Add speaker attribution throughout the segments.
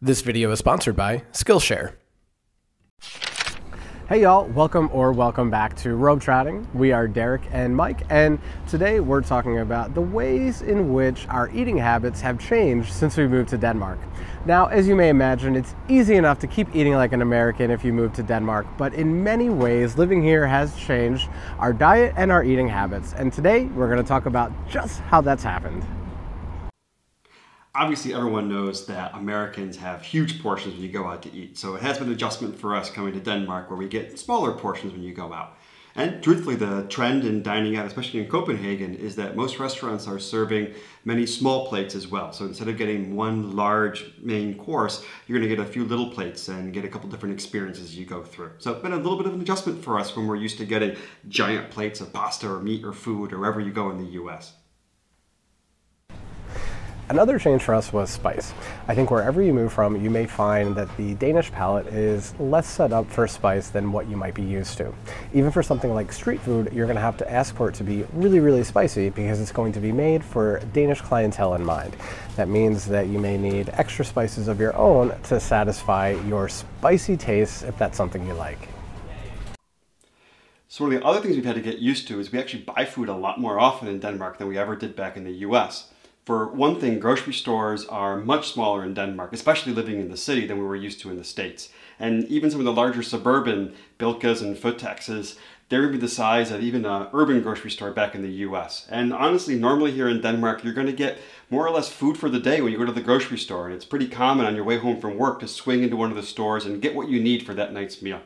Speaker 1: This video is sponsored by SkillShare.
Speaker 2: Hey y'all, welcome back to Robe Trotting. We are Derek and Mike, and today we're talking about the ways in which our eating habits have changed since we moved to Denmark. Now, as you may imagine, it's easy enough to keep eating like an American if you move to Denmark, but in many ways, living here has changed our diet and our eating habits. And today we're going to talk about just how that's happened.
Speaker 3: Obviously, everyone knows that Americans have huge portions when you go out to eat. So it has been an adjustment for us coming to Denmark where we get smaller portions when you go out. And truthfully, the trend in dining out, especially in Copenhagen, is that most restaurants are serving many small plates as well. So instead of getting one large main course, you're going to get a few little plates and get a couple different experiences as you go through. So it's been a little bit of an adjustment for us when we're used to getting giant plates of pasta or meat or food or wherever you go in the US.
Speaker 2: Another change for us was spice. I think wherever you move from, you may find that the Danish palate is less set up for spice than what you might be used to. Even for something like street food, you're going to have to ask for it to be really, really spicy because it's going to be made for Danish clientele in mind. That means that you may need extra spices of your own to satisfy your spicy tastes if that's something you like.
Speaker 3: So one of the other things we've had to get used to is we actually buy food a lot more often in Denmark than we ever did back in the US. For one thing, grocery stores are much smaller in Denmark, especially living in the city, than we were used to in the States. And even some of the larger suburban Bilkas and Føtexes, they're going to be the size of even an urban grocery store back in the US. And honestly, normally here in Denmark, you're going to get more or less food for the day when you go to the grocery store. And it's pretty common on your way home from work to swing into one of the stores and get what you need for that night's meal.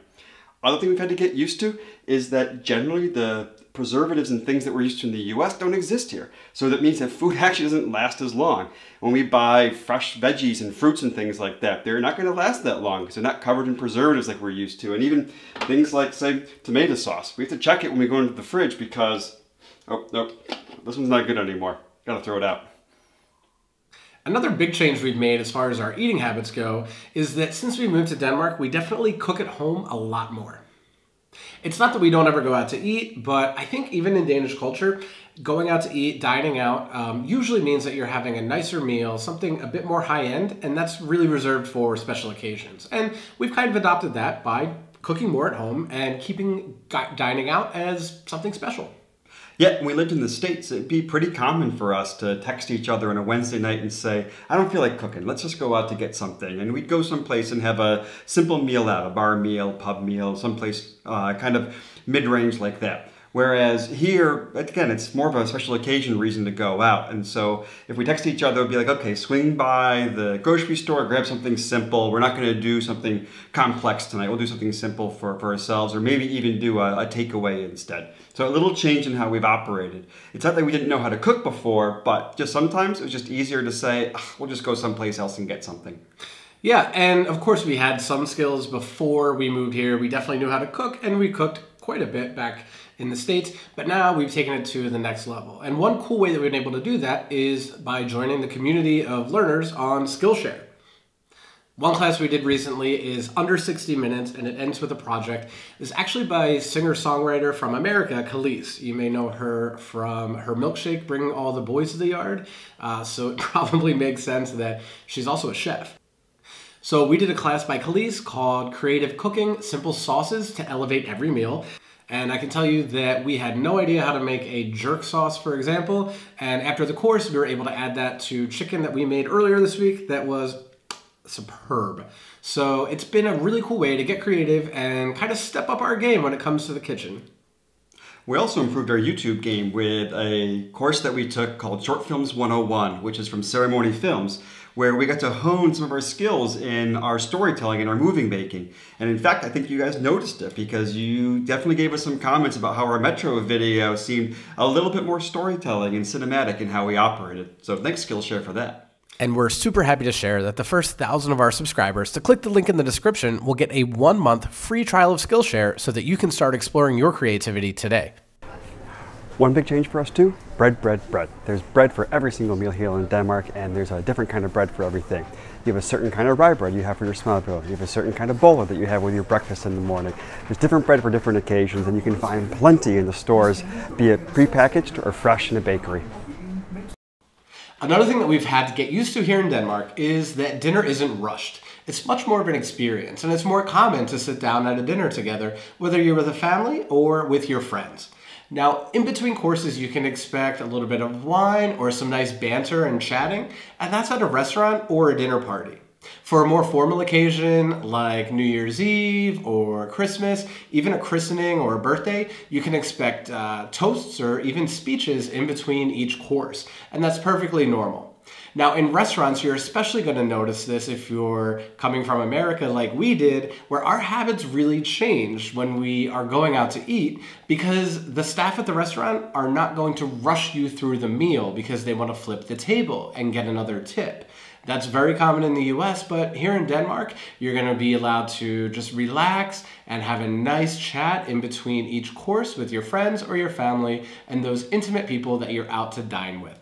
Speaker 3: Other thing we've had to get used to is that generally the preservatives and things that we're used to in the US don't exist here. So that means that food actually doesn't last as long. When we buy fresh veggies and fruits and things like that, they're not going to last that long because they're not covered in preservatives like we're used to. And even things like, say, tomato sauce. We have to check it when we go into the fridge because, oh, nope, this one's not good anymore. Gotta throw it out.
Speaker 1: Another big change we've made as far as our eating habits go is that since we moved to Denmark, we definitely cook at home a lot more. It's not that we don't ever go out to eat, but I think even in Danish culture, going out to eat, dining out, usually means that you're having a nicer meal, something a bit more high-end, and that's really reserved for special occasions. And we've kind of adopted that by cooking more at home and keeping dining out as something special.
Speaker 3: Yeah, when we lived in the States, it'd be pretty common for us to text each other on a Wednesday night and say, I don't feel like cooking, let's just go out to get something. And we'd go someplace and have a simple meal out, a bar meal, pub meal, someplace kind of mid-range like that. Whereas here, again, it's more of a special occasion reason to go out. And so if we text each other, it'd be like, okay, swing by the grocery store, grab something simple. We're not going to do something complex tonight. We'll do something simple for ourselves, or maybe even do a takeaway instead. So a little change in how we've operated. It's not that we didn't know how to cook before, but just sometimes it was just easier to say, we'll just go someplace else and get something.
Speaker 1: Yeah, and of course we had some skills before we moved here. We definitely knew how to cook, and we cooked quite a bit back in the States, but now we've taken it to the next level. And one cool way that we've been able to do that is by joining the community of learners on SkillShare. One class we did recently is under 60 minutes, and it ends with a project. It's actually by singer-songwriter from America, Khalees. You may know her from her milkshake, Bringing All the Boys to the Yard. So it probably makes sense that she's also a chef. So we did a class by Khalees called Creative Cooking, Simple Sauces to Elevate Every Meal. And I can tell you that we had no idea how to make a jerk sauce, for example. And after the course, we were able to add that to chicken that we made earlier this week that was superb. So it's been a really cool way to get creative and kind of step up our game when it comes to the kitchen.
Speaker 3: We also improved our YouTube game with a course that we took called Short Films 101, which is from Ceremony Films, where we got to hone some of our skills in our storytelling and our movie making. And in fact, I think you guys noticed it because you definitely gave us some comments about how our Metro video seemed a little bit more storytelling and cinematic in how we operated. So thanks Skillshare for that.
Speaker 1: And we're super happy to share that the first 1,000 of our subscribers to click the link in the description will get a 1-month free trial of SkillShare so that you can start exploring your creativity today.
Speaker 3: One big change for us too, bread. There's bread for every single meal here in Denmark, and there's a different kind of bread for everything. You have a certain kind of rye bread you have for your smørrebrød. You have a certain kind of boller that you have with your breakfast in the morning. There's different bread for different occasions, and you can find plenty in the stores, be it prepackaged or fresh in a bakery.
Speaker 1: Another thing that we've had to get used to here in Denmark is that dinner isn't rushed. It's much more of an experience, and it's more common to sit down at a dinner together, whether you're with a family or with your friends. Now, in between courses, you can expect a little bit of wine or some nice banter and chatting, and that's at a restaurant or a dinner party. For a more formal occasion like New Year's Eve or Christmas, even a christening or a birthday, you can expect toasts or even speeches in between each course, and that's perfectly normal. Now, in restaurants, you're especially going to notice this if you're coming from America like we did, where our habits really change when we are going out to eat because the staff at the restaurant are not going to rush you through the meal because they want to flip the table and get another tip. That's very common in the US, but here in Denmark, you're going to be allowed to just relax and have a nice chat in between each course with your friends or your family and those intimate people that you're out to dine with.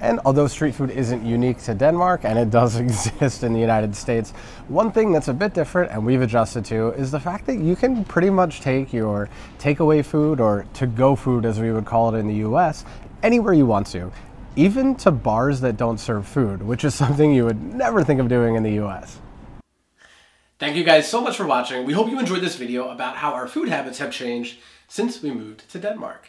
Speaker 2: And although street food isn't unique to Denmark, and it does exist in the United States, one thing that's a bit different and we've adjusted to is the fact that you can pretty much take your takeaway food, or to-go food as we would call it in the US, anywhere you want to, even to bars that don't serve food, which is something you would never think of doing in the US.
Speaker 1: Thank you guys so much for watching. We hope you enjoyed this video about how our food habits have changed since we moved to Denmark.